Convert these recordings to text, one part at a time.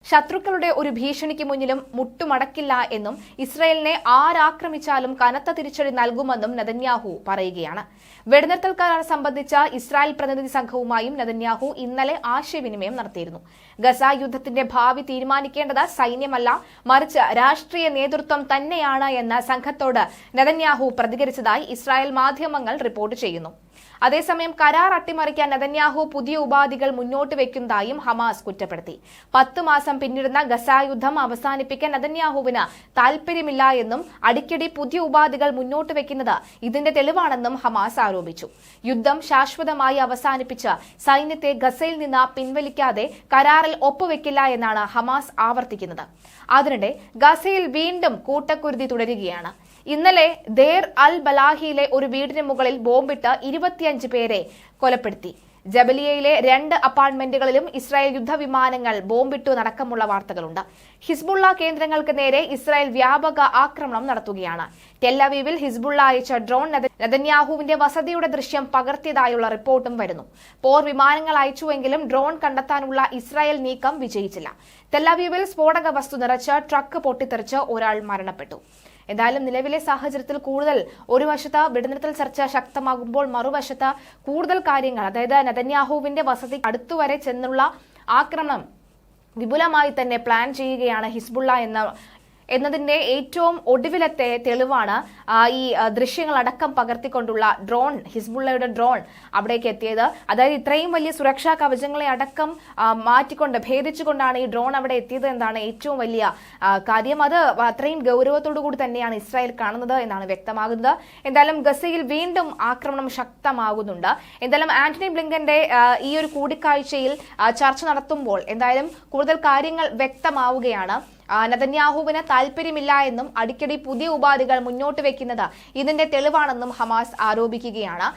ശത്രുക്കളുടെ ഒരു ഭീഷണിക്ക് മുന്നിലും മുട്ടുമടക്കില്ല എന്നും ഇസ്രായേലിനെ ആരാക്രമിച്ചാലും കനത്ത തിരിച്ചടി നൽകുമെന്നും നെതന്യാഹു പറയുകയാണ്. വെടിനിർത്തൽ കരാർ സംബന്ധിച്ച ഇസ്രായേൽ പ്രതിനിധി സംഘവുമായും നെതന്യാഹു ഇന്നലെ ആശയവിനിമയം നടത്തിയിരുന്നു. ഗസ യുദ്ധത്തിന്റെ ഭാവി തീരുമാനിക്കേണ്ടത് സൈന്യമല്ല, മറിച്ച് രാഷ്ട്രീയ നേതൃത്വം തന്നെയാണ് എന്ന സംഘത്തോട് നെതന്യാഹു പ്രതികരിച്ചതായി ഇസ്രായേൽ മാധ്യമങ്ങൾ റിപ്പോർട്ട് ചെയ്യുന്നു. അതേസമയം കരാർ അട്ടിമറിക്കാൻ നെതന്യാഹു പുതിയ ഉപാധികൾ മുന്നോട്ട് വെക്കുന്നതായും ഹമാസ് കുറ്റപ്പെടുത്തി. 10 മാസം പിന്നിടുന്ന ഗസ യുദ്ധം അവസാനിപ്പിക്കാൻ നെതന്യാഹുവിന് താൽപര്യമില്ല എന്നും അടിക്കടി പുതിയ ഉപാധികൾ മുന്നോട്ട് വെക്കുന്നത് ഇതിന്റെ തെളിവാണെന്നും ഹമാസ് ആരോപിച്ചു. യുദ്ധം ശാശ്വതമായി അവസാനിപ്പിച്ച് സൈന്യത്തെ ഗസയിൽ നിന്ന് പിൻവലിക്കാതെ കരാറിൽ ഒപ്പുവെക്കില്ല എന്നാണ് ഹമാസ് ആവർത്തിക്കുന്നത്. അതിനിടെ ഗസയിൽ വീണ്ടും കൂട്ടക്കുരുതി തുടരുകയാണ്. ഇന്നലെ ദേർ അൽ ബലാഹിയിലെ ഒരു വീടിന് മുകളിൽ ബോംബിട്ട് 25 പേരെ കൊലപ്പെടുത്തി. ജബലിയയിലെ 2 അപ്പാർട്ട്മെന്റുകളിലും ഇസ്രായേൽ യുദ്ധവിമാനങ്ങൾ ബോംബിട്ടു നടക്കമുള്ള വാർത്തകളുണ്ട്. ഹിസ്ബുള്ള കേന്ദ്രങ്ങൾക്ക് നേരെ ഇസ്രായേൽ വ്യാപക ആക്രമണം നടത്തുകയാണ്. ടെല്ലവീവിൽ ഹിസ്ബുള്ള അയച്ച ഡ്രോൺ നെതന്യാഹുവിന്റെ വസതിയുടെ ദൃശ്യം പകർത്തിയതായുള്ള റിപ്പോർട്ടും വരുന്നു. പോർ വിമാനങ്ങൾ അയച്ചുവെങ്കിലും ഡ്രോൺ കണ്ടെത്താനുള്ള ഇസ്രായേൽ നീക്കം വിജയിച്ചില്ല. ടെല്ലവീവിൽ സ്ഫോടക വസ്തു നിറച്ച ട്രക്ക് പൊട്ടിത്തെറിച്ച് ഒരാൾ മരണപ്പെട്ടു. എന്തായാലും നിലവിലെ സാഹചര്യത്തിൽ കൂടുതൽ ഒരു വശത്ത് വെടിനിർത്തൽ ചർച്ച ശക്തമാകുമ്പോൾ മറുവശത്ത് കൂടുതൽ കാര്യങ്ങൾ, അതായത് നെതന്യാഹുവിന്റെ വസതി അടുത്തുവരെ ചെന്നുള്ള ആക്രമണം വിപുലമായി തന്നെ പ്ലാൻ ചെയ്യുകയാണ് ഹിസ്ബുള്ള എന്നതിന്റെ ഏറ്റവും ഒടുവിലത്തെ തെളിവാണ് ഈ ദൃശ്യങ്ങളടക്കം പകർത്തിക്കൊണ്ടുള്ള ഡ്രോൺ, ഹിസ്ബുള്ളയുടെ ഡ്രോൺ അവിടേക്ക് എത്തിയത്. അതായത് ഇത്രയും വലിയ സുരക്ഷാ കവചങ്ങളെ അടക്കം മാറ്റിക്കൊണ്ട് ഭേദിച്ചുകൊണ്ടാണ് ഈ ഡ്രോൺ അവിടെ എത്തിയത് എന്നാണ് ഏറ്റവും വലിയ കാര്യം. അത് അത്രയും ഗൗരവത്തോടു കൂടി തന്നെയാണ് ഇസ്രായേൽ കാണുന്നത് എന്നാണ് വ്യക്തമാകുന്നത്. എന്തായാലും ഗസയിൽ വീണ്ടും ആക്രമണം ശക്തമാകുന്നുണ്ട്. എന്തായാലും ആന്റണി ബ്ലിങ്കന്റെ ഈ ഒരു കൂടിക്കാഴ്ചയിൽ ചർച്ച നടത്തുമ്പോൾ എന്തായാലും കൂടുതൽ കാര്യങ്ങൾ വ്യക്തമാവുകയാണ്. നെതന്യാഹുവിന് താൽപര്യമില്ല എന്നും അടിക്കടി പുതിയ ഉപാധികൾ മുന്നോട്ട് വെക്കുന്നത് ഇതിന്റെ തെളിവാണെന്നും ഹമാസ് ആരോപിക്കുകയാണ്.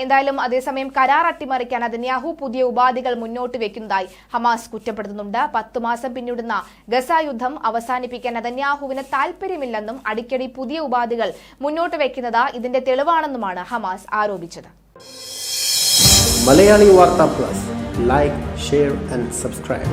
എന്തായാലും അതേസമയം കരാർ അട്ടിമറിക്കാൻ നെതന്യാഹു പുതിയ ഉപാധികൾ മുന്നോട്ട് വെക്കുന്നതായി ഹമാസ് കുറ്റപ്പെടുത്തുന്നുണ്ട്. 10 മാസം പിന്നിടുന്ന ഗസ യുദ്ധം അവസാനിപ്പിക്കാൻ നെതന്യാഹുവിന് താൽപര്യമില്ലെന്നും അടിക്കടി പുതിയ ഉപാധികൾ മുന്നോട്ട് വെക്കുന്നത് ഇതിന്റെ തെളിവാണെന്നുമാണ് ഹമാസ് ആരോപിച്ചത്. മലയാളി വാർത്താ plus, like, share and subscribe.